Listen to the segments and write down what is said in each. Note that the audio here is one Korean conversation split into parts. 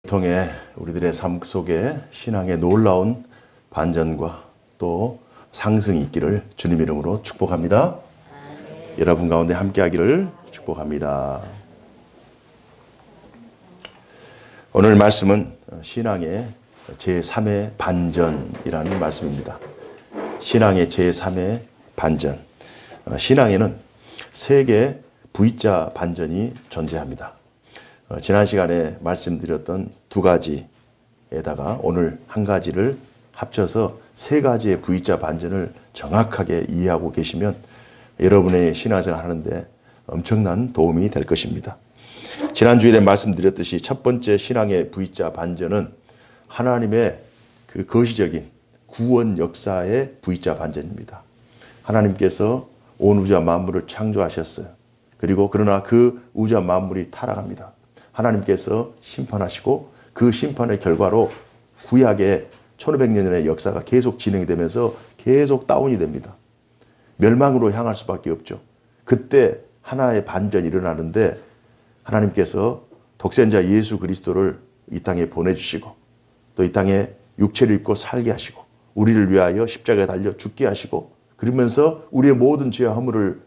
통해 우리들의 삶 속에 신앙의 놀라운 반전과 또 상승이 있기를 주님 이름으로 축복합니다. 여러분 가운데 함께하기를 축복합니다. 오늘 말씀은 신앙의 제3의 반전이라는 말씀입니다. 신앙의 제3의 반전. 신앙에는 세 개의 V자 반전이 존재합니다. 지난 시간에 말씀드렸던 두 가지에다가 오늘 한 가지를 합쳐서 세 가지의 V자 반전을 정확하게 이해하고 계시면 여러분의 신앙생활 하는데 엄청난 도움이 될 것입니다. 지난 주일에 말씀드렸듯이 첫 번째 신앙의 V자 반전은 하나님의 그 거시적인 구원 역사의 V자 반전입니다. 하나님께서 온 우주와 만물을 창조하셨어요. 그리고 그러나 그 우주와 만물이 타락합니다. 하나님께서 심판하시고 그 심판의 결과로 구약의 1500년의 역사가 계속 진행되면서 계속 다운이 됩니다. 멸망으로 향할 수밖에 없죠. 그때 하나의 반전이 일어나는데 하나님께서 독생자 예수 그리스도를 이 땅에 보내주시고 또 이 땅에 육체를 입고 살게 하시고 우리를 위하여 십자가에 달려 죽게 하시고 그러면서 우리의 모든 죄와 허물을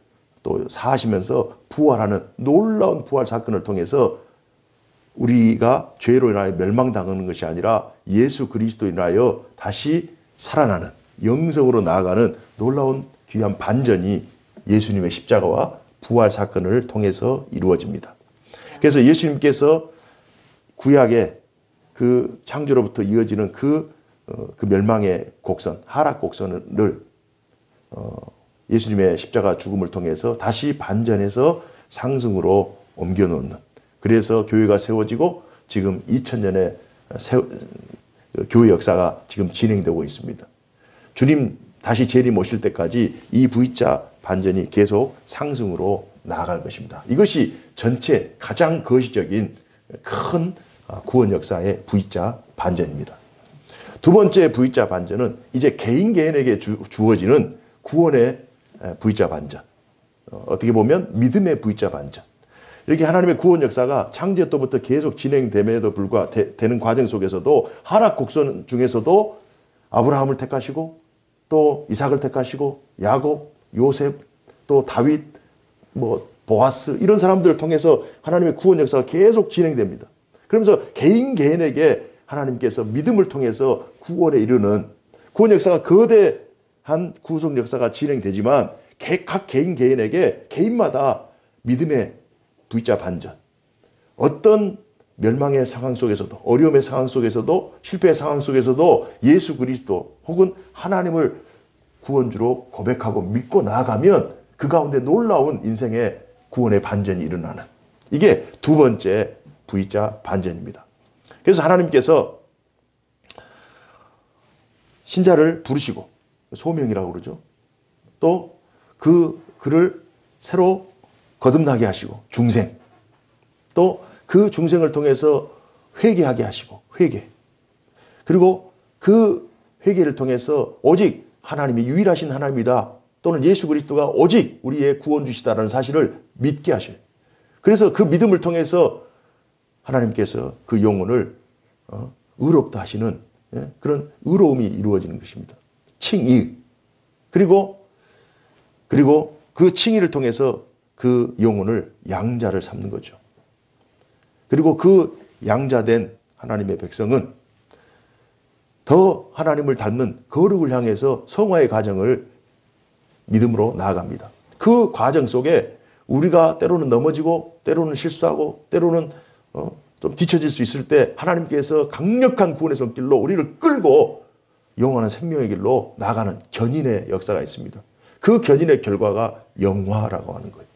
또 사하시면서 부활하는 놀라운 부활 사건을 통해서 우리가 죄로 인하여 멸망당하는 것이 아니라 예수 그리스도로 인하여 다시 살아나는 영성으로 나아가는 놀라운 귀한 반전이 예수님의 십자가와 부활 사건을 통해서 이루어집니다. 그래서 예수님께서 구약의 그 창조로부터 이어지는 그 멸망의 곡선, 하락 곡선을 예수님의 십자가 죽음을 통해서 다시 반전해서 상승으로 옮겨놓는, 그래서 교회가 세워지고 지금 2000년의 교회 역사가 지금 진행되고 있습니다. 주님 다시 재림 오실 때까지 이 V자 반전이 계속 상승으로 나아갈 것입니다. 이것이 전체 가장 거시적인 큰 구원 역사의 V자 반전입니다. 두 번째 V자 반전은 이제 개인에게 주어지는 구원의 V자 반전. 어떻게 보면 믿음의 V자 반전. 이렇게 하나님의 구원 역사가 창조 때부터 계속 진행됨에도 불구하고 되는 과정 속에서도 하락 곡선 중에서도 아브라함을 택하시고 또 이삭을 택하시고 야곱, 요셉, 또 다윗, 보아스 이런 사람들을 통해서 하나님의 구원 역사가 계속 진행됩니다. 그러면서 개인에게 하나님께서 믿음을 통해서 구원에 이르는 구원 역사가 거대한 구속 역사가 진행되지만 각 개인에게 개인마다 믿음의 V자 반전. 어떤 멸망의 상황 속에서도 어려움의 상황 속에서도 실패의 상황 속에서도 예수 그리스도 혹은 하나님을 구원주로 고백하고 믿고 나아가면 그 가운데 놀라운 인생의 구원의 반전이 일어나는 이게 두 번째 V자 반전입니다. 그래서 하나님께서 신자를 부르시고 소명이라고 그러죠. 또 그를 새로 거듭나게 하시고 중생, 또 그 중생을 통해서 회개하게 하시고 회개, 그리고 그 회개를 통해서 오직 하나님이 유일하신 하나님이다 또는 예수 그리스도가 오직 우리의 구원주시다라는 사실을 믿게 하셔요. 그래서 그 믿음을 통해서 하나님께서 그 영혼을 의롭다 하시는 그런 의로움이 이루어지는 것입니다. 칭의. 그리고 그 칭의를 통해서 그 영혼을 양자를 삼는 거죠. 그리고 그 양자된 하나님의 백성은 더 하나님을 닮는 거룩을 향해서 성화의 과정을 믿음으로 나아갑니다. 그 과정 속에 우리가 때로는 넘어지고 때로는 실수하고 때로는 좀 뒤처질 수 있을 때 하나님께서 강력한 구원의 손길로 우리를 끌고 영원한 생명의 길로 나가는 견인의 역사가 있습니다. 그 견인의 결과가 영화라고 하는 거예요.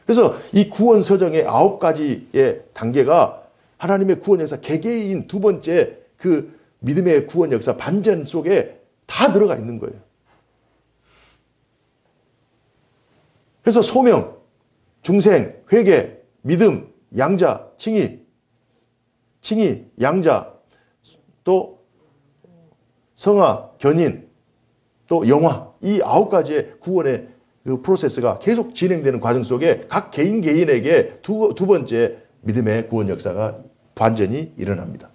그래서 이 구원 서정의 9가지의 단계가 하나님의 구원 역사 개개인 두 번째 그 믿음의 구원 역사 반전 속에 다 들어가 있는 거예요. 그래서 소명, 중생, 회개, 믿음, 양자, 칭의, 양자, 또 성화, 견인, 또 영화, 이 9가지의 구원의 그 프로세스가 계속 진행되는 과정 속에 각 개인에게 두 번째 믿음의 구원 역사가 반전이 일어납니다.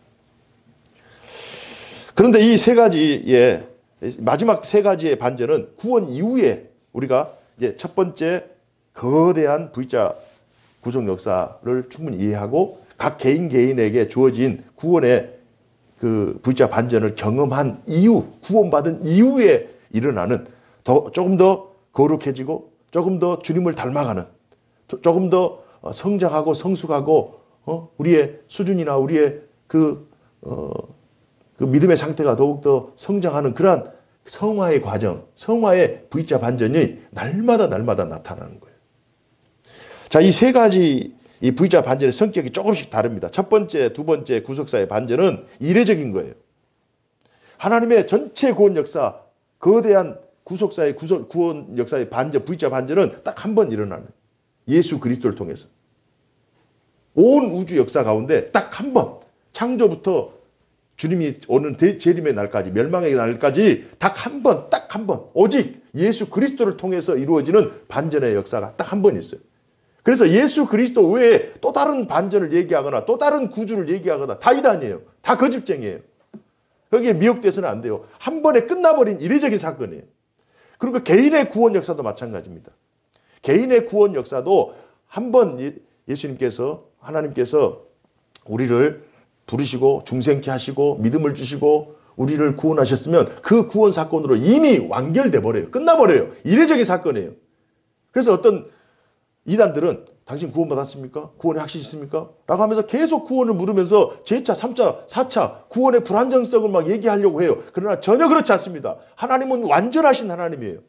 그런데 이 세 가지의 마지막 세 가지의 반전은 구원 이후에 우리가 이제 첫 번째 거대한 V자 구속 역사를 충분히 이해하고 각 개인 개인에게 주어진 구원의 그 V자 반전을 경험한 이후, 구원받은 이후에 일어나는 조금 더 거룩해지고 조금 더 주님을 닮아가는, 조금 더 성장하고 성숙하고 우리의 수준이나 우리의 그 믿음의 상태가 더욱더 성장하는 그러한 성화의 과정, 성화의 V자 반전이 날마다 나타나는 거예요. 자, 이 세 가지 이 V자 반전의 성격이 조금씩 다릅니다. 첫 번째, 두 번째 구속사의 반전은 이례적인 거예요. 하나님의 전체 구원 역사, 거대한 구속사의 구원 역사의 반전, V자 반전은 딱 한 번 일어나는 예수 그리스도를 통해서. 온 우주 역사 가운데 딱 한 번, 창조부터 주님이 오는 재림의 날까지, 멸망의 날까지 딱 한 번, 오직 예수 그리스도를 통해서 이루어지는 반전의 역사가 딱 한 번 있어요. 그래서 예수 그리스도 외에 또 다른 반전을 얘기하거나 또 다른 구주를 얘기하거나 다 이단이에요. 다 거짓쟁이에요. 여기에 미혹돼서는 안 돼요. 한 번에 끝나버린 이례적인 사건이에요. 그리고 개인의 구원 역사도 마찬가지입니다. 개인의 구원 역사도 한 번 예수님께서, 하나님께서 우리를 부르시고 중생케 하시고 믿음을 주시고 우리를 구원하셨으면 그 구원 사건으로 이미 완결돼 버려요. 끝나버려요. 이례적인 사건이에요. 그래서 어떤 이단들은 당신 구원받았습니까? 구원의 확신이 있습니까? 라고 하면서 계속 구원을 물으면서 제2차, 3차, 4차 구원의 불안정성을 막 얘기하려고 해요. 그러나 전혀 그렇지 않습니다. 하나님은 완전하신 하나님이에요.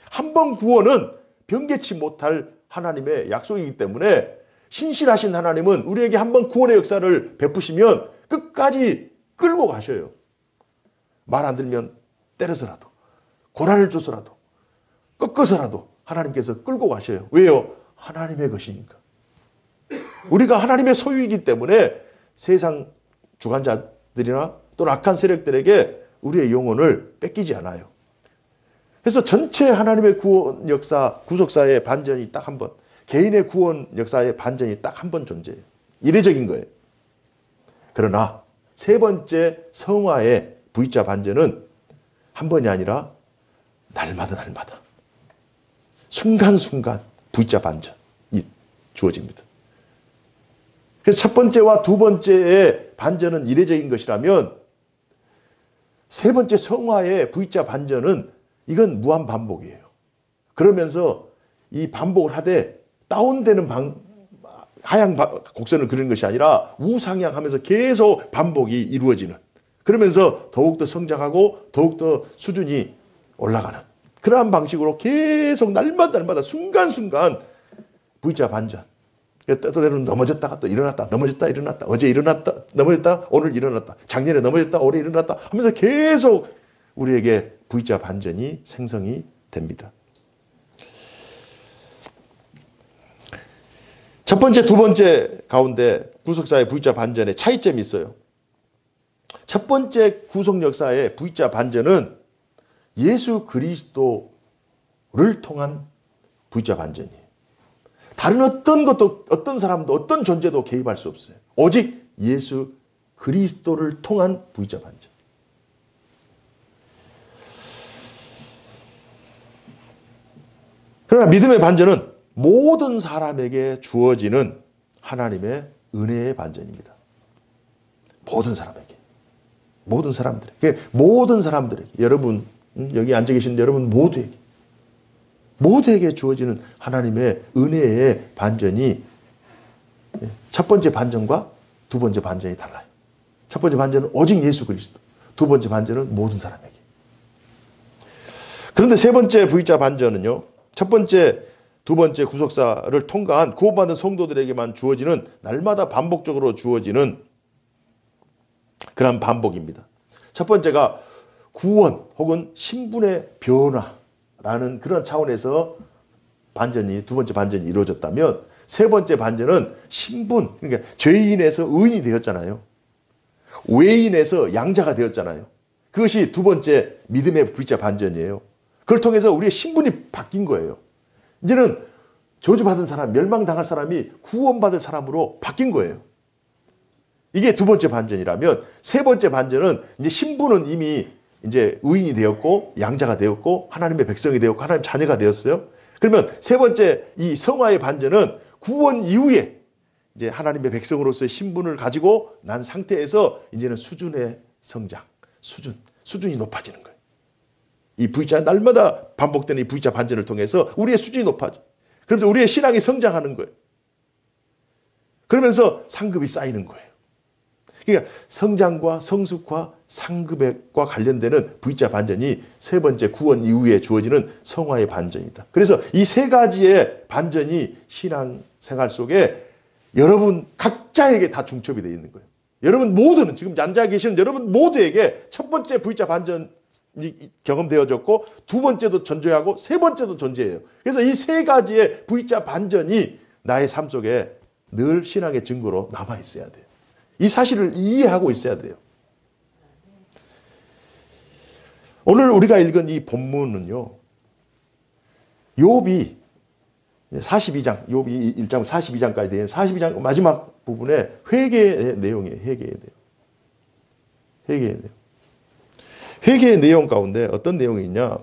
한 번 구원은 변개치 못할 하나님의 약속이기 때문에 신실하신 하나님은 우리에게 한 번 구원의 역사를 베푸시면 끝까지 끌고 가셔요. 말 안 들면 때려서라도, 고난을 줘서라도, 꺾어서라도 하나님께서 끌고 가셔요. 왜요? 하나님의 것이니까. 우리가 하나님의 소유이기 때문에 세상 주관자들이나 또는 악한 세력들에게 우리의 영혼을 뺏기지 않아요. 그래서 전체 하나님의 구원 역사, 구속사의 반전이 딱 한 번, 개인의 구원 역사의 반전이 딱 한 번 존재해요. 이례적인 거예요. 그러나 세 번째 성화의 V자 반전은 한 번이 아니라 날마다 순간순간 V자 반전이 주어집니다. 그래서 첫 번째와 두 번째의 반전은 이례적인 것이라면 세 번째 성화의 V자 반전은 이건 무한 반복이에요. 그러면서 이 반복을 하되 다운되는 하향 곡선을 그리는 것이 아니라 우상향하면서 계속 반복이 이루어지는, 그러면서 더욱더 성장하고 더욱더 수준이 올라가는 그러한 방식으로 계속 날마다 순간순간 V자 반전. 때로는 넘어졌다가 또 일어났다, 넘어졌다 일어났다, 어제 일어났다 넘어졌다 오늘 일어났다, 작년에 넘어졌다 올해 일어났다 하면서 계속 우리에게 V자 반전이 생성이 됩니다. 첫 번째, 두 번째 가운데 구속사의 V자 반전에 차이점이 있어요. 첫 번째 구속 역사의 V자 반전은 예수 그리스도를 통한 V자 반전이에요. 다른 어떤 것도, 어떤 사람도, 어떤 존재도 개입할 수 없어요. 오직 예수 그리스도를 통한 V자 반전. 그러나 믿음의 반전은 모든 사람에게 주어지는 하나님의 은혜의 반전입니다. 모든 사람에게. 모든 사람들에게. 모든 사람들에게. 여러분, 여기 앉아 계신 여러분 모두에게 주어지는 하나님의 은혜의 반전이 첫 번째 반전과 두 번째 반전이 달라요. 첫 번째 반전은 오직 예수 그리스도. 두 번째 반전은 모든 사람에게. 그런데 세 번째 V자 반전은요. 첫 번째, 두 번째 구속사를 통과한 구원받은 성도들에게만 주어지는, 날마다 반복적으로 주어지는 그런 반복입니다. 첫 번째가 구원 혹은 신분의 변화라는 그런 차원에서 반전이, 두 번째 반전이 이루어졌다면, 세 번째 반전은 신분, 그러니까 죄인에서 의인이 되었잖아요. 외인에서 양자가 되었잖아요. 그것이 두 번째 믿음의 V자 반전이에요. 그걸 통해서 우리의 신분이 바뀐 거예요. 이제는 저주받은 사람, 멸망당할 사람이 구원받을 사람으로 바뀐 거예요. 이게 두 번째 반전이라면 세 번째 반전은 이제 신부는 이미 이제 의인이 되었고 양자가 되었고 하나님의 백성이 되었고 하나님 자녀가 되었어요. 그러면 세 번째 이 성화의 반전은 구원 이후에 이제 하나님의 백성으로서의 신분을 가지고 난 상태에서 이제는 수준의 성장, 수준이 높아지는 거예요. 이 V자 날마다 반복되는 이 V자 반전을 통해서 우리의 수준이 높아져. 그러면서 우리의 신앙이 성장하는 거예요. 그러면서 상급이 쌓이는 거예요. 그러니까 성장과 성숙과 상급과 관련되는 V자 반전이 세 번째 구원 이후에 주어지는 성화의 반전이다. 그래서 이 세 가지의 반전이 신앙 생활 속에 여러분 각자에게 다 중첩이 되어 있는 거예요. 여러분 모두는 지금 앉아 계시는 여러분 모두에게 첫 번째 V자 반전이 경험되어졌고 두 번째도 존재하고 세 번째도 존재해요. 그래서 이 세 가지의 V자 반전이 나의 삶 속에 늘 신앙의 증거로 남아 있어야 돼요. 이 사실을 이해하고 있어야 돼요. 오늘 우리가 읽은 이 본문은요. 욥이 42장, 욥이 1장 42장까지 되는 42장 마지막 부분에 회개의 내용이에요. 회개의 내용 가운데 어떤 내용이 있냐?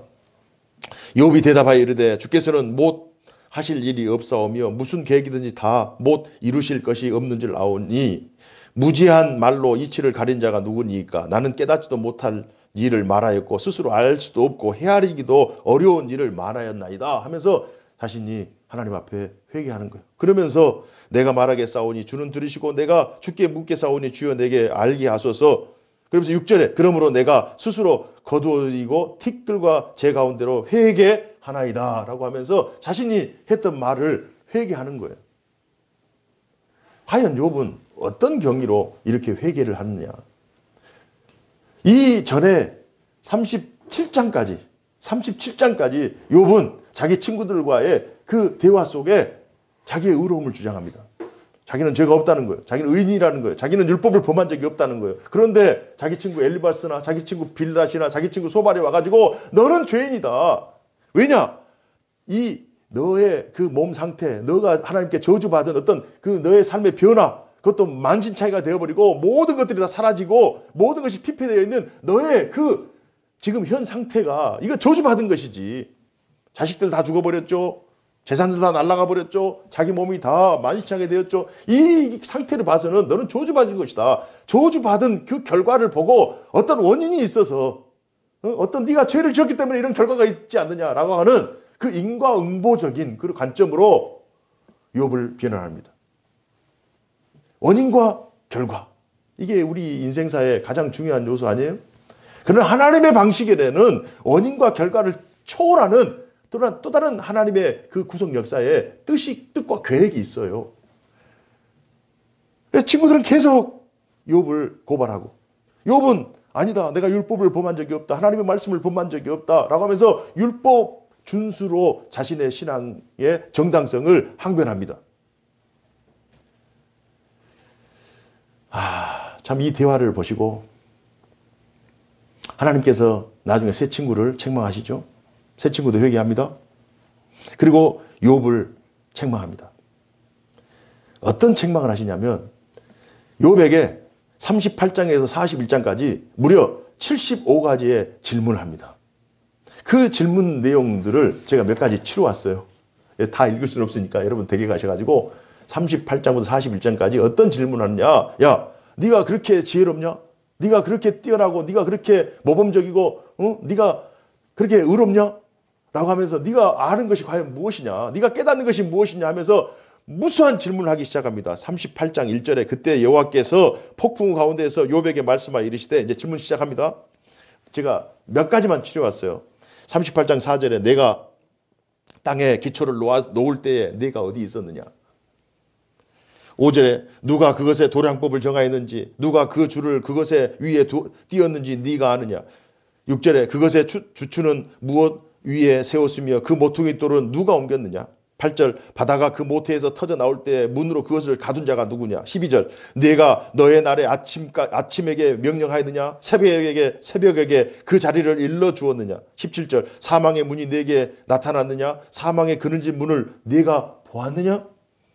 욥이 대답하여 이르되 주께서는 못 하실 일이 없사오며 무슨 계획이든지 다 못 이루실 것이 없는 줄 아오니 무지한 말로 이치를 가린 자가 누구니까? 나는 깨닫지도 못할 일을 말하였고 스스로 알 수도 없고 헤아리기도 어려운 일을 말하였나이다 하면서 자신이 하나님 앞에 회개하는 거예요. 그러면서 내가 말하겠사오니 주는 들으시고 내가 주께 묻겠사오니 주여 내게 알게 하소서. 그러면서 6절에 그러므로 내가 스스로 거두어들이고 티끌과 제 가운데로 회개하나이다 라고 하면서 자신이 했던 말을 회개하는 거예요. 과연 욥은 어떤 경위로 이렇게 회개를 하느냐. 이 전에 37장까지 욥은 자기 친구들과의 그 대화 속에 자기의 의로움을 주장합니다. 자기는 죄가 없다는 거예요. 자기는 의인이라는 거예요. 자기는 율법을 범한 적이 없다는 거예요. 그런데 자기 친구 엘리바스나 자기 친구 빌닷이나 자기 친구 소발이 와가지고 너는 죄인이다. 왜냐? 이 너의 그 몸 상태, 너가 하나님께 저주받은 어떤 그 너의 삶의 변화, 그것도 만신창이가 되어버리고 모든 것들이 다 사라지고 모든 것이 피폐되어 있는 너의 그 지금 현 상태가 이거 저주받은 것이지. 자식들 다 죽어버렸죠. 재산들 다 날아가 버렸죠. 자기 몸이 다 만신창이 되었죠. 이 상태를 봐서는 너는 저주받은 것이다. 저주받은 그 결과를 보고 어떤 원인이 있어서 어떤 네가 죄를 지었기 때문에 이런 결과가 있지 않느냐라고 하는 그 인과응보적인 그 관점으로 욥을 비난합니다. 원인과 결과. 이게 우리 인생사의 가장 중요한 요소 아니에요? 그러나 하나님의 방식에는 원인과 결과를 초월하는 또 다른 하나님의 그 구속 역사에 뜻과 계획이 있어요. 그래서 친구들은 계속 욥을 고발하고 욥은 아니다. 내가 율법을 범한 적이 없다. 하나님의 말씀을 범한 적이 없다. 라고 하면서 율법 준수로 자신의 신앙의 정당성을 항변합니다. 참 이 대화를 보시고 하나님께서 나중에 새 친구를 책망하시죠. 새 친구도 회개합니다. 그리고 욥을 책망합니다. 어떤 책망을 하시냐면 욥에게 38장에서 41장까지 무려 75가지의 질문을 합니다. 그 질문 내용들을 제가 몇 가지 치러왔어요. 다 읽을 수는 없으니까 여러분 댁에 가셔가지고 38장부터 41장까지 어떤 질문을 하느냐. 야, 네가 그렇게 지혜롭냐? 네가 그렇게 뛰어나고 네가 그렇게 모범적이고 네가 그렇게 의롭냐? 라고 하면서 네가 아는 것이 과연 무엇이냐? 네가 깨닫는 것이 무엇이냐 하면서 무수한 질문을 하기 시작합니다. 38장 1절에 그때 여호와께서 폭풍 가운데에서 욥에게 말씀하여 이르시되 이제 질문 시작합니다. 제가 몇 가지만 치려왔어요. 38장 4절에 내가 땅에 기초를 놓을 때에 네가 어디 있었느냐? 5절에 누가 그것의 도량법을 정하였는지 누가 그 줄을 그것의 위에 띄었는지 네가 아느냐? 6절에 그것의 주추는 무엇 위에 세웠으며 그 모퉁이 돌은 누가 옮겼느냐? 8절 바다가 그 모태에서 터져 나올 때 문으로 그것을 가둔 자가 누구냐? 12절 네가 너의 날에 아침에게 명령하였느냐? 새벽에게 그 자리를 일러 주었느냐? 17절 사망의 문이 네게 나타났느냐? 사망의 그늘진 문을 네가 보았느냐?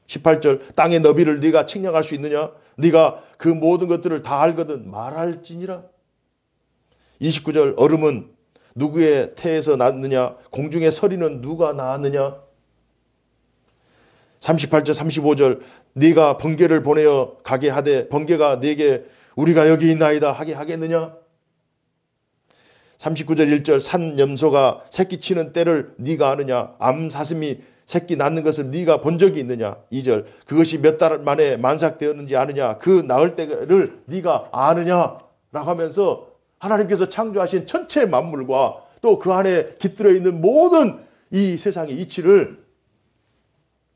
18절 땅의 너비를 네가 측량할 수 있느냐? 네가 그 모든 것들을 다 알거든 말할지니라. 29절 얼음은 누구의 태에서 났느냐? 공중의 서리는 누가 낳았느냐? 38절 35절 네가 번개를 보내어 가게 하되 번개가 네게 우리가 여기 있나이다 하게 하겠느냐? 39절 1절 산 염소가 새끼 치는 때를 네가 아느냐? 암 사슴이 새끼 낳는 것을 네가 본 적이 있느냐? 2절 그것이 몇 달 만에 만삭되었는지 아느냐? 그 낳을 때를 네가 아느냐? 라고 하면서 하나님께서 창조하신 전체 만물과 또 그 안에 깃들어 있는 모든 이 세상의 이치를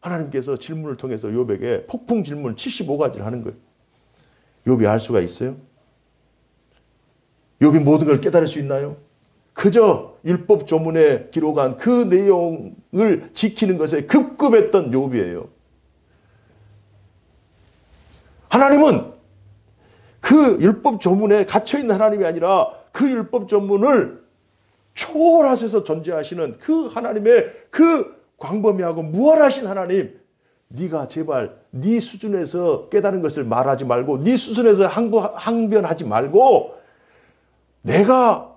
하나님께서 질문을 통해서 욥에게 폭풍 질문 75가지를 하는 거예요. 욥이 알 수가 있어요? 욥이 모든 걸 깨달을 수 있나요? 그저 율법 조문에 기록한 그 내용을 지키는 것에 급급했던 욥이에요. 하나님은 그 율법 조문에 갇혀있는 하나님이 아니라 그 율법 조문을 초월하셔서 존재하시는 그 하나님의 그 광범위하고 무한하신 하나님, 네가 제발 네 수준에서 깨달은 것을 말하지 말고 네 수준에서 항변하지 말고 내가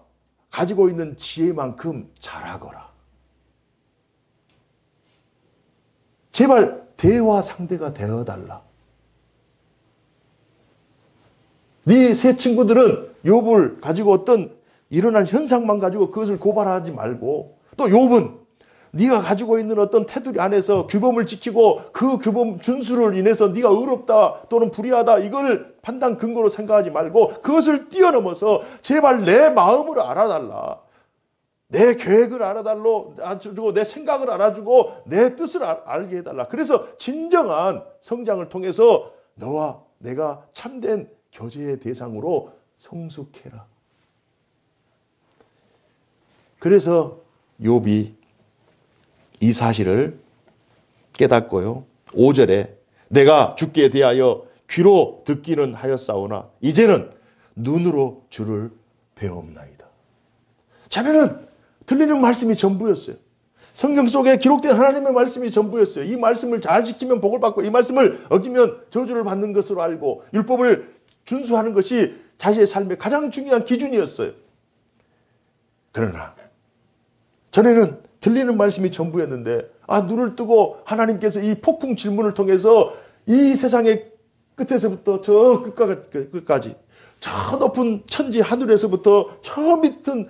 가지고 있는 지혜만큼 잘하거라. 제발 대화 상대가 되어달라. 네 세 친구들은 욥을 가지고 어떤 일어난 현상만 가지고 그것을 고발하지 말고 또 욥은 네가 가지고 있는 어떤 테두리 안에서 규범을 지키고 그 규범 준수를 인해서 네가 의롭다 또는 불의하다 이걸 판단 근거로 생각하지 말고 그것을 뛰어넘어서 제발 내 마음을 알아달라. 내 계획을 알아주고 내 생각을 알아주고 내 뜻을 알게 해달라. 그래서 진정한 성장을 통해서 너와 내가 참된 교제의 대상으로 성숙해라. 그래서 욥이 이 사실을 깨닫고요. 5절에 내가 주께 대하여 귀로 듣기는 하였사오나 이제는 눈으로 주를 배움나이다. 자네는 들리는 말씀이 전부였어요. 성경 속에 기록된 하나님의 말씀이 전부였어요. 이 말씀을 잘 지키면 복을 받고 이 말씀을 어기면 저주를 받는 것으로 알고 율법을 준수하는 것이 자신의 삶의 가장 중요한 기준이었어요. 그러나 전에는 들리는 말씀이 전부였는데 눈을 뜨고 하나님께서 이 폭풍 질문을 통해서 이 세상의 끝에서부터 저 끝까지 저 높은 천지 하늘에서부터 저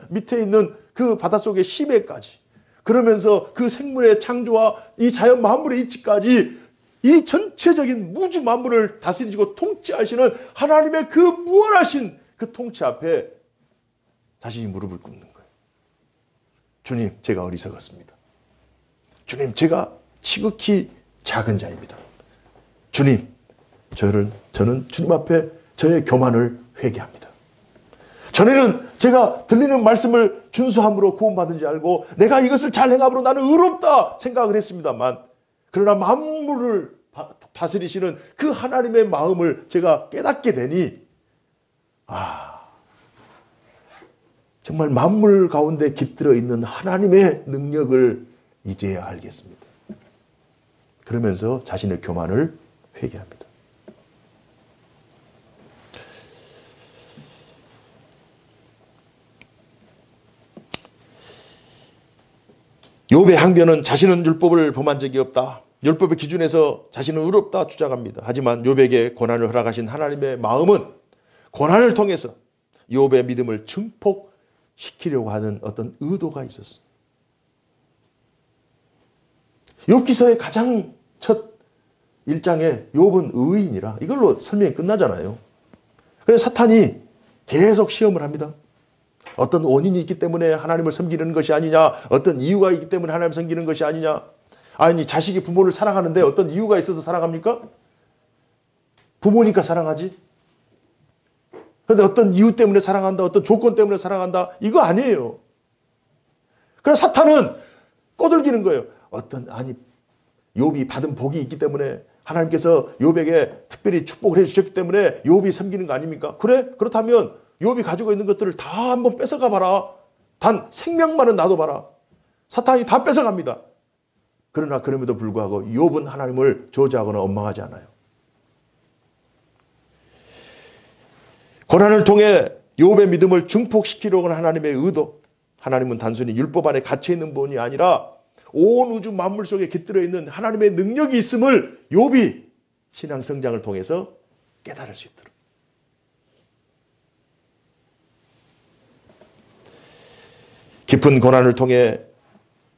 밑에 있는 그 바닷속의 심해까지 그러면서 그 생물의 창조와 이 자연 만물의 이치까지 이 전체적인 우주 만물을 다스리시고 통치하시는 하나님의 그 무한하신 그 통치 앞에 자신이 무릎을 꿇는 거예요. 주님, 제가 어리석었습니다. 주님, 제가 지극히 작은 자입니다. 주님, 저는 주님 앞에 저의 교만을 회개합니다. 전에는 제가 들리는 말씀을 준수함으로 구원받은 줄 알고 내가 이것을 잘 행함으로 나는 의롭다 생각을 했습니다만 그러나 만물을 다스리시는 그 하나님의 마음을 제가 깨닫게 되니 정말 만물 가운데 깃들어 있는 하나님의 능력을 이제야 알겠습니다. 그러면서 자신의 교만을 회개합니다. 욥의 항변은 자신은 율법을 범한 적이 없다. 율법의 기준에서 자신은 의롭다 주장합니다. 하지만 욥에게 고난을 허락하신 하나님의 마음은 고난을 통해서 욥의 믿음을 증폭시키려고 하는 어떤 의도가 있었어요. 욥기서의 가장 첫 1장에 욥은 의인이라 이걸로 설명이 끝나잖아요. 그래서 사탄이 계속 시험을 합니다. 어떤 원인이 있기 때문에 하나님을 섬기는 것이 아니냐, 어떤 이유가 있기 때문에 하나님을 섬기는 것이 아니냐. 아니, 자식이 부모를 사랑하는데 어떤 이유가 있어서 사랑합니까? 부모니까 사랑하지. 그런데 어떤 이유 때문에 사랑한다, 어떤 조건 때문에 사랑한다, 이거 아니에요. 그래서 사탄은 꼬들기는 거예요. 욥이 받은 복이 있기 때문에 하나님께서 욥에게 특별히 축복을 해주셨기 때문에 욥이 섬기는 거 아닙니까? 그래? 그렇다면 욥이 가지고 있는 것들을 다 한번 뺏어가 봐라. 단 생명만은 놔둬봐라. 사탄이 다 뺏어갑니다. 그러나 그럼에도 불구하고 욥은 하나님을 저주하거나 원망하지 않아요. 고난을 통해 욥의 믿음을 증폭시키려고 하는 하나님의 의도, 하나님은 단순히 율법 안에 갇혀있는 분이 아니라 온 우주 만물 속에 깃들어 있는 하나님의 능력이 있음을 욥이 신앙 성장을 통해서 깨달을 수 있도록. 깊은 고난을 통해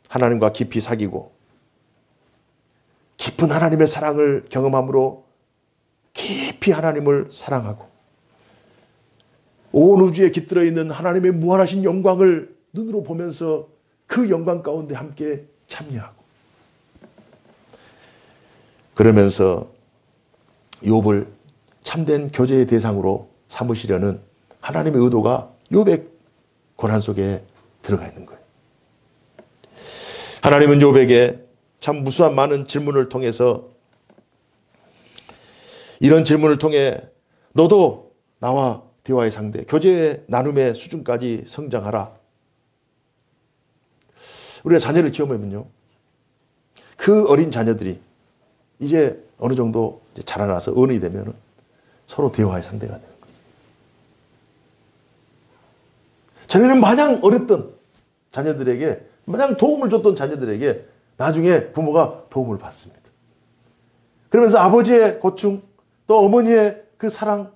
하나님과 깊이 사귀고 깊은 하나님의 사랑을 경험함으로 깊이 하나님을 사랑하고 온 우주에 깃들어 있는 하나님의 무한하신 영광을 눈으로 보면서 그 영광 가운데 함께 참여하고, 그러면서 욥을 참된 교제의 대상으로 삼으시려는 하나님의 의도가 욥의 고난 속에 들어가 있는 거예요. 하나님은 욥에게 참 무수한 많은 질문을 통해서, 이런 질문을 통해 너도 나와 대화의 상대, 교제의 나눔의 수준까지 성장하라. 우리가 자녀를 키워보면요, 그 어린 자녀들이 이제 어느 정도 자라나서 어른이 되면 서로 대화의 상대가 되는 거예요. 전에는 마냥 어렸던 자녀들에게, 마냥 도움을 줬던 자녀들에게 나중에 부모가 도움을 받습니다. 그러면서 아버지의 고충, 또 어머니의 그 사랑,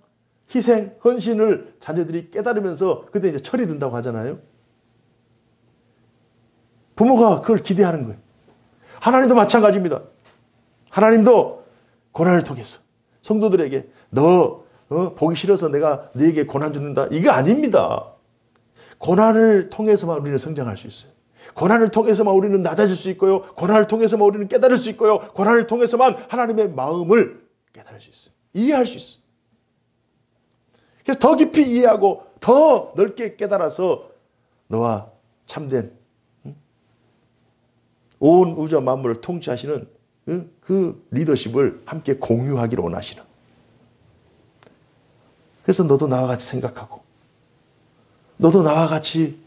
희생, 헌신을 자녀들이 깨달으면서 그때 이제 철이 든다고 하잖아요. 부모가 그걸 기대하는 거예요. 하나님도 마찬가지입니다. 하나님도 고난을 통해서 성도들에게 너 보기 싫어서 내가 너에게 고난 주는다, 이거 아닙니다. 고난을 통해서만 우리는 성장할 수 있어요. 고난을 통해서만 우리는 낮아질 수 있고요. 고난을 통해서만 우리는 깨달을 수 있고요. 고난을 통해서만 하나님의 마음을 깨달을 수 있어요. 이해할 수 있어요. 그래서 더 깊이 이해하고 더 넓게 깨달아서 너와 참된 온 우주 만물을 통치하시는 그 리더십을 함께 공유하기를 원하시는. 그래서 너도 나와 같이 생각하고 너도 나와 같이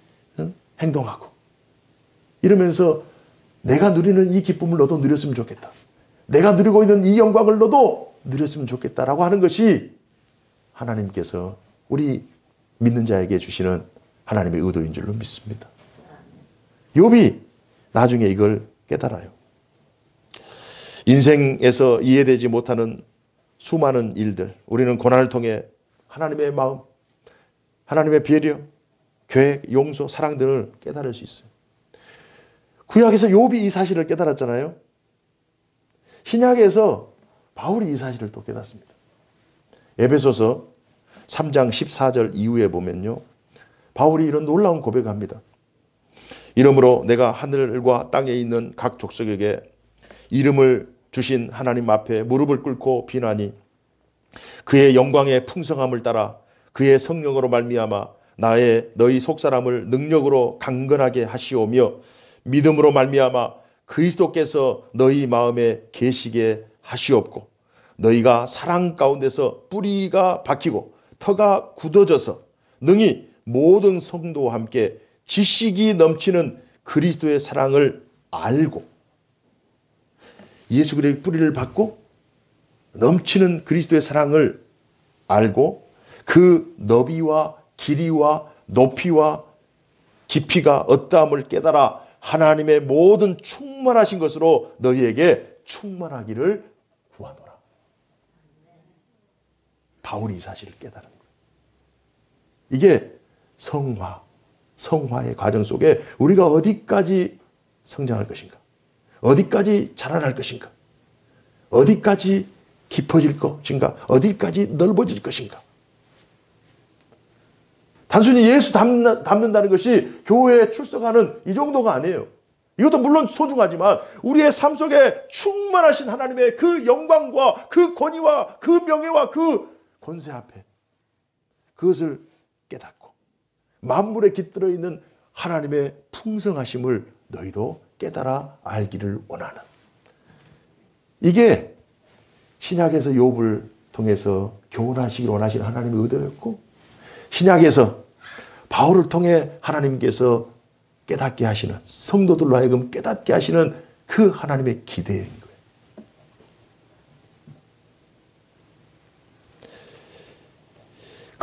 행동하고 이러면서 내가 누리는 이 기쁨을 너도 누렸으면 좋겠다. 내가 누리고 있는 이 영광을 너도 누렸으면 좋겠다라고 하는 것이 하나님께서 우리 믿는 자에게 주시는 하나님의 의도인 줄로 믿습니다. 욥이 나중에 이걸 깨달아요. 인생에서 이해되지 못하는 수많은 일들, 우리는 고난을 통해 하나님의 마음, 하나님의 배려, 계획, 용서, 사랑 등을 깨달을 수 있어요. 구약에서 욥이 이 사실을 깨달았잖아요. 신약에서 바울이 이 사실을 또 깨닫습니다. 에베소서 3장 14절 이후에 보면요, 바울이 이런 놀라운 고백을 합니다. 이러므로 내가 하늘과 땅에 있는 각 족속에게 이름을 주신 하나님 앞에 무릎을 꿇고 비나니 그의 영광의 풍성함을 따라 그의 성령으로 말미암아 너희 속사람을 능력으로 강건하게 하시오며 믿음으로 말미암아 그리스도께서 너희 마음에 계시게 하시옵고 너희가 사랑 가운데서 뿌리가 박히고 터가 굳어져서 능히 모든 성도와 함께 지식이 넘치는 그리스도의 사랑을 알고, 예수 그리스도의 뿌리를 받고 넘치는 그리스도의 사랑을 알고 그 너비와 길이와 높이와 깊이가 어떠함을 깨달아 하나님의 모든 충만하신 것으로 너희에게 충만하기를 구하노라. 바울이 이 사실을 깨달은 거예요. 이게 성화의 과정 속에 우리가 어디까지 성장할 것인가, 어디까지 자라날 것인가, 어디까지 깊어질 것인가, 어디까지 넓어질 것인가. 단순히 예수 닮는다는 것이 교회에 출석하는 이 정도가 아니에요. 이것도 물론 소중하지만 우리의 삶 속에 충만하신 하나님의 그 영광과 그 권위와 그 명예와 그 권세 앞에 그것을 깨닫고 만물에 깃들어 있는 하나님의 풍성하심을 너희도 깨달아 알기를 원하는, 이게 신약에서 욥을 통해서 교훈하시기를 원하시는 하나님의 의도였고, 신약에서 바울을 통해 하나님께서 깨닫게 하시는, 성도들로 하여금 깨닫게 하시는 그 하나님의 기대인 거예요.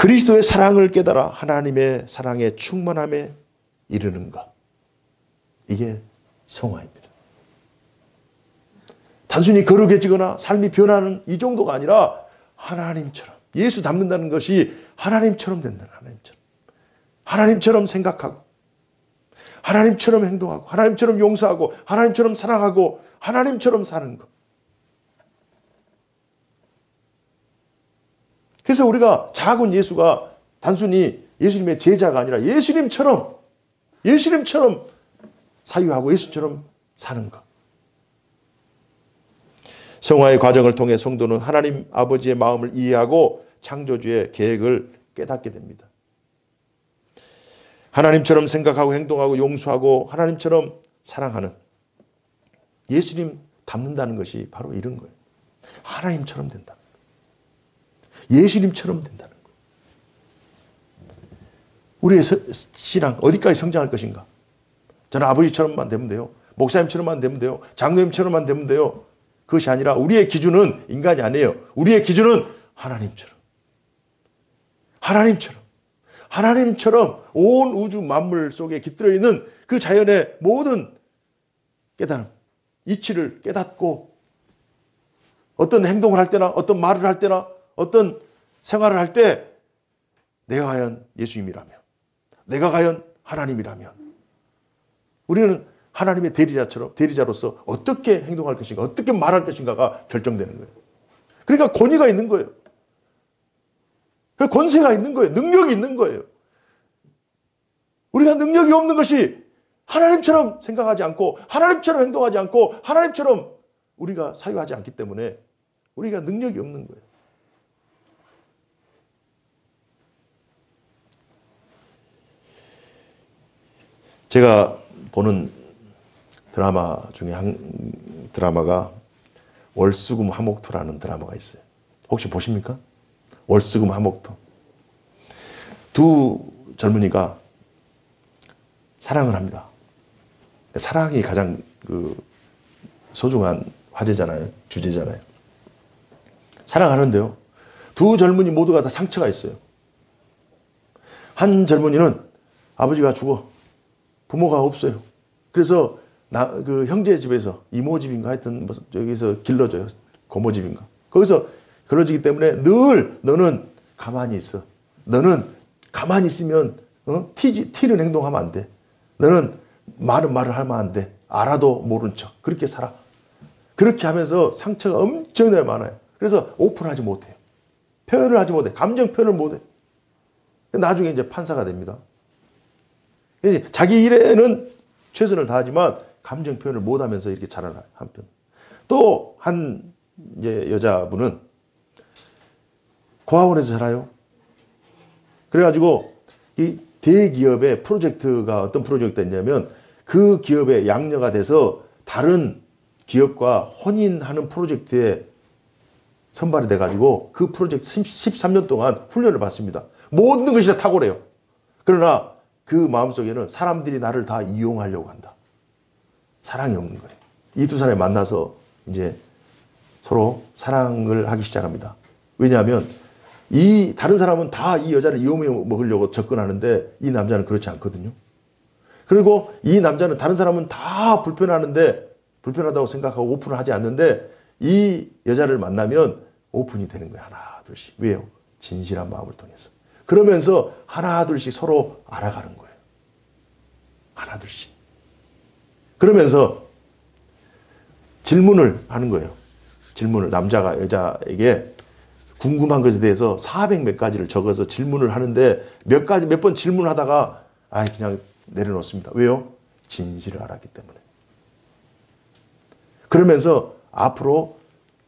그리스도의 사랑을 깨달아 하나님의 사랑의 충만함에 이르는 것. 이게 성화입니다. 단순히 거룩해지거나 삶이 변하는 이 정도가 아니라 하나님처럼, 예수 닮는다는 것이 하나님처럼 된다는, 하나님처럼 생각하고, 하나님처럼 행동하고, 하나님처럼 용서하고, 하나님처럼 사랑하고, 하나님처럼 사는 것. 그래서 우리가 작은 예수가 단순히 예수님의 제자가 아니라 예수님처럼 사유하고 예수처럼 사는 것. 성화의 과정을 통해 성도는 하나님 아버지의 마음을 이해하고 창조주의 계획을 깨닫게 됩니다. 하나님처럼 생각하고 행동하고 용서하고 하나님처럼 사랑하는, 예수님 닮는다는 것이 바로 이런 거예요. 하나님처럼 된다. 예수님처럼 된다는 거예요. 우리의 신앙 어디까지 성장할 것인가? 저는 아버지처럼만 되면 돼요. 목사님처럼만 되면 돼요. 장로님처럼만 되면 돼요. 그것이 아니라 우리의 기준은 인간이 아니에요. 우리의 기준은 하나님처럼. 하나님처럼 온 우주 만물 속에 깃들어 있는 그 자연의 모든 깨달음, 이치를 깨닫고 어떤 행동을 할 때나 어떤 말을 할 때나 어떤 생활을 할 때 내가 과연 예수님이라면, 내가 과연 하나님이라면 우리는 하나님의 대리자로서 어떻게 행동할 것인가, 어떻게 말할 것인가가 결정되는 거예요. 그러니까 권위가 있는 거예요. 권세가 있는 거예요. 능력이 있는 거예요. 우리가 능력이 없는 것이 하나님처럼 생각하지 않고 하나님처럼 행동하지 않고 하나님처럼 우리가 사유하지 않기 때문에 우리가 능력이 없는 거예요. 제가 보는 드라마 중에 한 드라마가 월수금 화목토라는 드라마가 있어요. 혹시 보십니까? 월수금 화목토. 두 젊은이가 사랑을 합니다. 사랑이 가장 소중한 화제잖아요. 주제잖아요. 사랑하는데요. 두 젊은이 모두가 다 상처가 있어요. 한 젊은이는 아버지가 죽어. 부모가 없어요. 그래서 그 형제 집에서 이모 집인가 하여튼 여기서 길러줘요. 고모 집인가. 거기서 길러지기 때문에 늘 너는 가만히 있어. 너는 가만히 있으면 튀는 행동하면 안 돼. 너는 말을 하면 안 돼. 알아도 모른 척. 그렇게 살아. 그렇게 하면서 상처가 엄청나게 많아요. 그래서 오픈하지 못해요. 표현을 하지 못해. 감정 표현을 못해. 나중에 이제 판사가 됩니다. 자기 일에는 최선을 다하지만 감정 표현을 못하면서 이렇게 자라나요. 한편. 또 한 여자분은 고아원에서 자라요. 그래가지고 이 대기업의 프로젝트가 어떤 프로젝트가 있냐면 그 기업의 양녀가 돼서 다른 기업과 혼인하는 프로젝트에 선발이 돼가지고 그 프로젝트 13년 동안 훈련을 받습니다. 모든 것이 다 탁월해요. 그러나 그 마음속에는 사람들이 나를 다 이용하려고 한다. 사랑이 없는 거예요. 이 두 사람이 만나서 이제 서로 사랑을 하기 시작합니다. 왜냐하면 이 다른 사람은 다 이 여자를 이용해 먹으려고 접근하는데 이 남자는 그렇지 않거든요. 그리고 이 남자는 다른 사람은 다 불편하다고 생각하고 오픈을 하지 않는데 이 여자를 만나면 오픈이 되는 거예요. 하나 둘씩. 왜요? 진실한 마음을 통해서. 그러면서 하나 둘씩 서로 알아가는 거예요. 하나 둘씩. 그러면서 질문을 하는 거예요. 질문을 남자가 여자에게 궁금한 것에 대해서 400 몇 가지를 적어서 질문을 하는데 몇 번 질문하다가 그냥 내려놓습니다. 왜요? 진실을 알았기 때문에. 그러면서 앞으로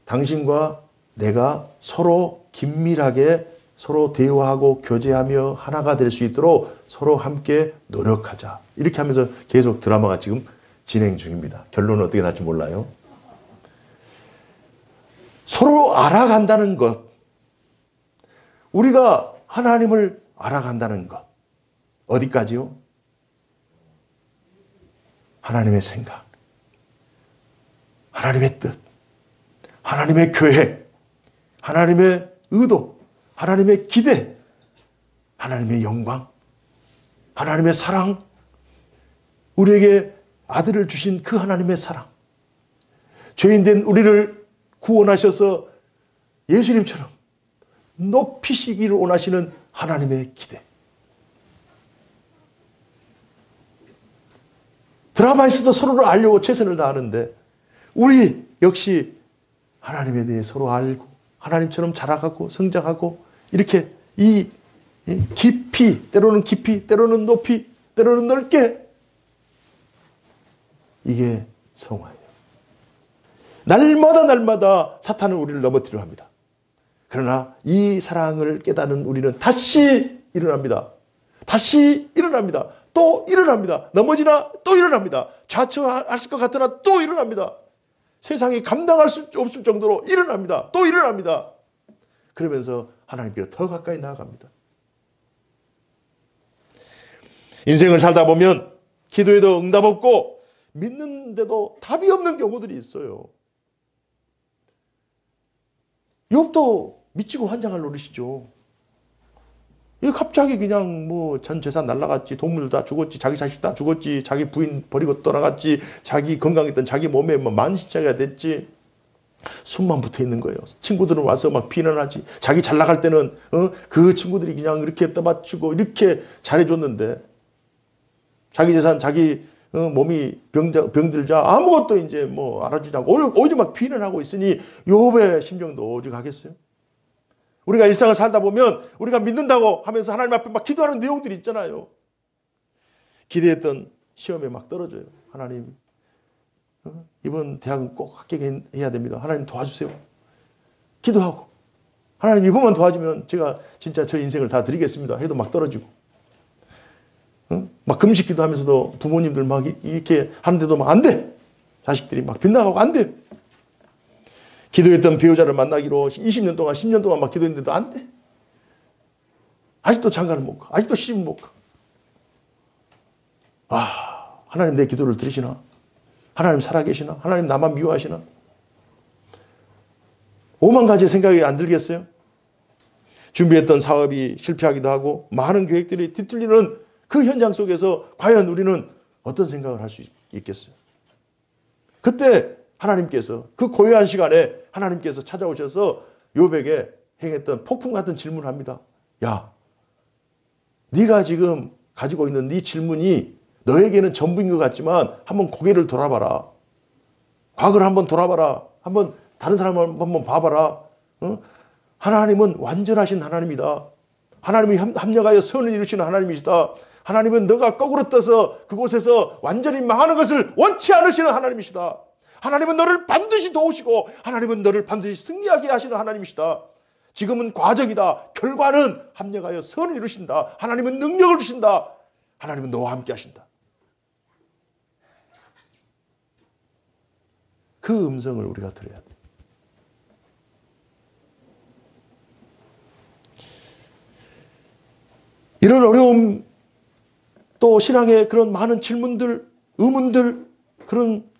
당신과 내가 서로 긴밀하게 서로 대화하고 교제하며 하나가 될 수 있도록 서로 함께 노력하자. 이렇게 하면서 계속 드라마가 지금 진행 중입니다. 결론은 어떻게 날지 몰라요. 서로 알아간다는 것. 우리가 하나님을 알아간다는 것. 어디까지요? 하나님의 생각, 하나님의 뜻, 하나님의 계획, 하나님의 의도, 하나님의 기대, 하나님의 영광, 하나님의 사랑, 우리에게 아들을 주신 그 하나님의 사랑, 죄인된 우리를 구원하셔서 예수님처럼 높이시기를 원하시는 하나님의 기대. 드라마에서도 서로를 알려고 최선을 다하는데 우리 역시 하나님에 대해 서로 알고 하나님처럼 자라가고 성장하고 이렇게 이 깊이, 때로는 깊이, 때로는 높이, 때로는 넓게, 이게 성화예요. 날마다 사탄은 우리를 넘어뜨려 합니다. 그러나 이 사랑을 깨닫는 우리는 다시 일어납니다. 다시 일어납니다. 또 일어납니다. 넘어지나 또 일어납니다. 좌처할 것 같으나 또 일어납니다. 세상이 감당할 수 없을 정도로 일어납니다. 또 일어납니다. 그러면서 하나님께로 더 가까이 나아갑니다. 인생을 살다 보면 기도에도 응답 없고 믿는데도 답이 없는 경우들이 있어요. 욥도 미치고 환장할 노릇이죠. 갑자기 그냥 뭐 전 재산 날라갔지, 동물 다 죽었지, 자기 자식 다 죽었지, 자기 부인 버리고 떠나갔지, 자기 건강했던 자기 몸에 뭐 만신창이가 됐지. 숨만 붙어 있는 거예요. 친구들은 와서 막 비난하지. 자기 잘 나갈 때는 그 친구들이 그냥 이렇게 떠받치고 이렇게 잘해줬는데 자기 재산, 자기 몸이 병들자 아무것도 이제 뭐 알아주지 않고 오히려 막 비난하고 있으니 욥의 심정도 오죽하겠어요? 우리가 일상을 살다 보면 우리가 믿는다고 하면서 하나님 앞에 막 기도하는 내용들이 있잖아요. 기대했던 시험에 막 떨어져요. 하나님, 이번 대학은 꼭 합격해야 됩니다. 하나님 도와주세요. 기도하고 하나님 이번만 도와주면 제가 진짜 저 인생을 다 드리겠습니다. 해도 막 떨어지고 막 금식 기도하면서도 부모님들 막 이렇게 하는데도 막 안 돼. 자식들이 막 빗나가고 안 돼. 기도했던 배우자를 만나기로 20년 동안 10년 동안 막 기도했는데도 안 돼. 아직도 장가를 못 가. 아직도 시집을 못 가. 하나님 내 기도를 들으시나? 하나님 살아계시나? 하나님 나만 미워하시나? 오만 가지 생각이 안 들겠어요? 준비했던 사업이 실패하기도 하고 많은 계획들이 뒤틀리는 그 현장 속에서 과연 우리는 어떤 생각을 할 수 있겠어요? 그때 하나님께서 그 고요한 시간에 하나님께서 찾아오셔서 욥에게 행했던 폭풍 같은 질문을 합니다. 야, 네가 지금 가지고 있는 네 질문이 너에게는 전부인 것 같지만 한번 고개를 돌아봐라. 과거를 한번 돌아봐라. 한번 다른 사람을 한번 봐봐라. 하나님은 완전하신 하나님이다. 하나님이 합력하여 선을 이루시는 하나님이시다. 하나님은 너가 거꾸로 떠서 그곳에서 완전히 망하는 것을 원치 않으시는 하나님이시다. 하나님은 너를 반드시 도우시고 하나님은 너를 반드시 승리하게 하시는 하나님이시다. 지금은 과정이다. 결과는 합력하여 선을 이루신다. 하나님은 능력을 주신다. 하나님은 너와 함께 하신다. 그 음성을 우리가 들어야 돼. 이런 어려움, 또 신앙의 그런 많은 질문들, 의문들, 그런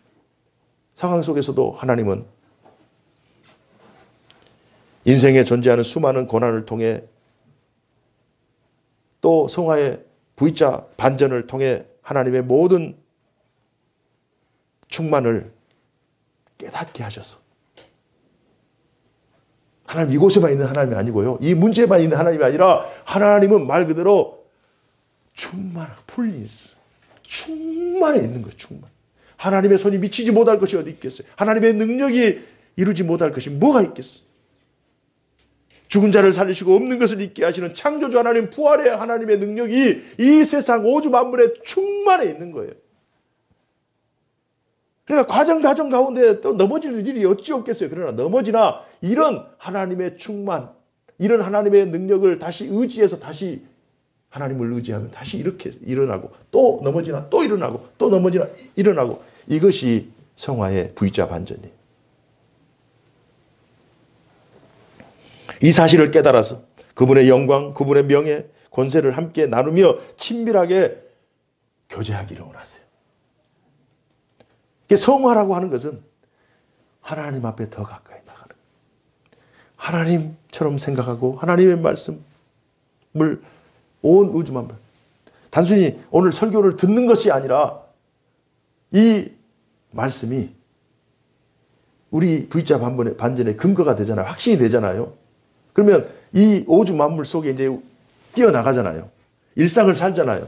상황 속에서도 하나님은 인생에 존재하는 수많은 고난을 통해 또 성화의 V자 반전을 통해 하나님의 모든 충만을 깨닫게 하셔서 하나님 이곳에만 있는 하나님이 아니고요. 이 문제만 있는 하나님이 아니라 하나님은 말 그대로 충만한 풀린스, 충만해 있는 거예요. 충만. 하나님의 손이 미치지 못할 것이 어디 있겠어요? 하나님의 능력이 이루지 못할 것이 뭐가 있겠어요? 죽은 자를 살리시고 없는 것을 있게 하시는 창조주 하나님, 부활의 하나님의 능력이 이 세상 오주 만물에 충만해 있는 거예요. 그러니까 과정 가운데 또 넘어질 일이 어찌 없겠어요. 그러나 넘어지나 이런 하나님의 충만, 이런 하나님의 능력을 다시 의지해서 다시 하나님을 의지하면 다시 이렇게 일어나고 또 넘어지나 또 일어나고 또 넘어지나 일어나고, 이것이 성화의 V자 반전이에요. 이 사실을 깨달아서 그분의 영광, 그분의 명예, 권세를 함께 나누며 친밀하게 교제하기를 원하세요. 성화라고 하는 것은 하나님 앞에 더 가까이 나가는 거예요. 하나님처럼 생각하고 하나님의 말씀을 온 우주 만물. 단순히 오늘 설교를 듣는 것이 아니라 이 말씀이 우리 V자 반전의 근거가 되잖아요. 확신이 되잖아요. 그러면 이 우주 만물 속에 이제 뛰어나가잖아요. 일상을 살잖아요.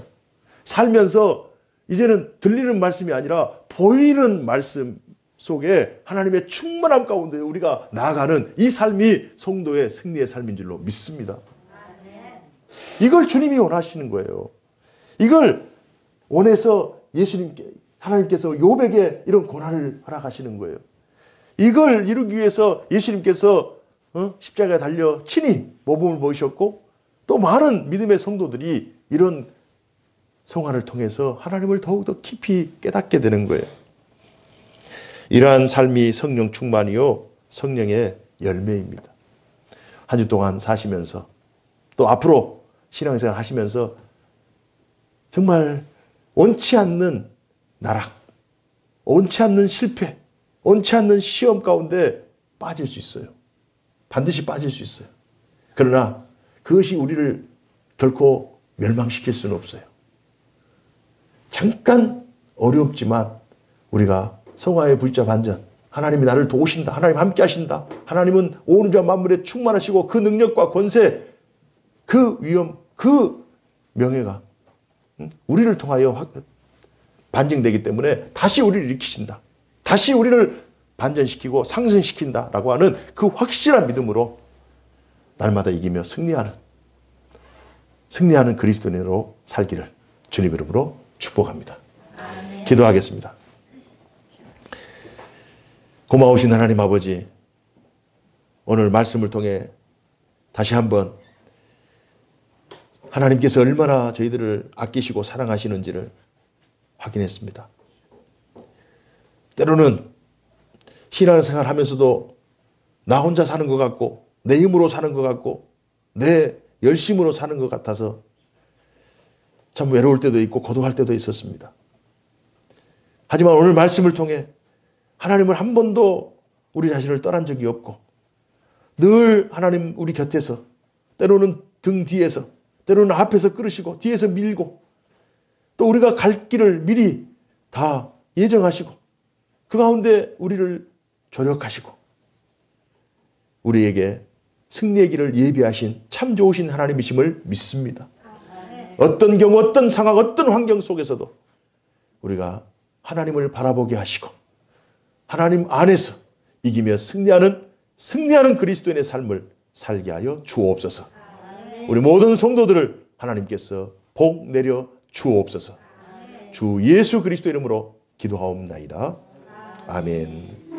살면서 이제는 들리는 말씀이 아니라 보이는 말씀 속에 하나님의 충만함 가운데 우리가 나아가는 이 삶이 성도의 승리의 삶인 줄로 믿습니다. 이걸 주님이 원하시는 거예요. 이걸 원해서 하나님께서 욥에게 이런 고난을 허락하시는 거예요. 이걸 이루기 위해서 예수님께서 십자가에 달려 친히 모범을 보이셨고 또 많은 믿음의 성도들이 이런 성화를 통해서 하나님을 더욱더 깊이 깨닫게 되는 거예요. 이러한 삶이 성령 충만이요 성령의 열매입니다. 한 주 동안 사시면서 또 앞으로 신앙생활 하시면서 정말 원치 않는 나락, 원치 않는 실패, 원치 않는 시험 가운데 빠질 수 있어요. 반드시 빠질 수 있어요. 그러나 그것이 우리를 결코 멸망시킬 수는 없어요. 잠깐 어렵지만 우리가 성화의 V자 반전, 하나님이 나를 도우신다, 하나님 함께 하신다, 하나님은 온 우주와 만물에 충만하시고 그 능력과 권세, 그 위엄, 그 명예가 우리를 통하여 반증되기 때문에 다시 우리를 일으키신다. 다시 우리를 반전시키고 상승시킨다라고 하는 그 확실한 믿음으로 날마다 이기며 승리하는 그리스도인으로 살기를 주님 이름으로 축복합니다. 기도하겠습니다. 고마우신 하나님 아버지, 오늘 말씀을 통해 다시 한번 하나님께서 얼마나 저희들을 아끼시고 사랑하시는지를 확인했습니다. 때로는 신앙생활 하면서도 나 혼자 사는 것 같고 내 힘으로 사는 것 같고 내 열심으로 사는 것 같아서 참 외로울 때도 있고 고독할 때도 있었습니다. 하지만 오늘 말씀을 통해 하나님을 한 번도 우리 자신을 떠난 적이 없고 늘 하나님 우리 곁에서 때로는 등 뒤에서 때로는 앞에서 끌으시고 뒤에서 밀고 또 우리가 갈 길을 미리 다 예정하시고 그 가운데 우리를 조력하시고 우리에게 승리의 길을 예비하신 참 좋으신 하나님이심을 믿습니다. 어떤 경우 어떤 상황 어떤 환경 속에서도 우리가 하나님을 바라보게 하시고 하나님 안에서 이기며 승리하는 그리스도인의 삶을 살게 하여 주옵소서. 우리 모든 성도들을 하나님께서 복 내려 주옵소서. 주 예수 그리스도 이름으로 기도하옵나이다. 아멘.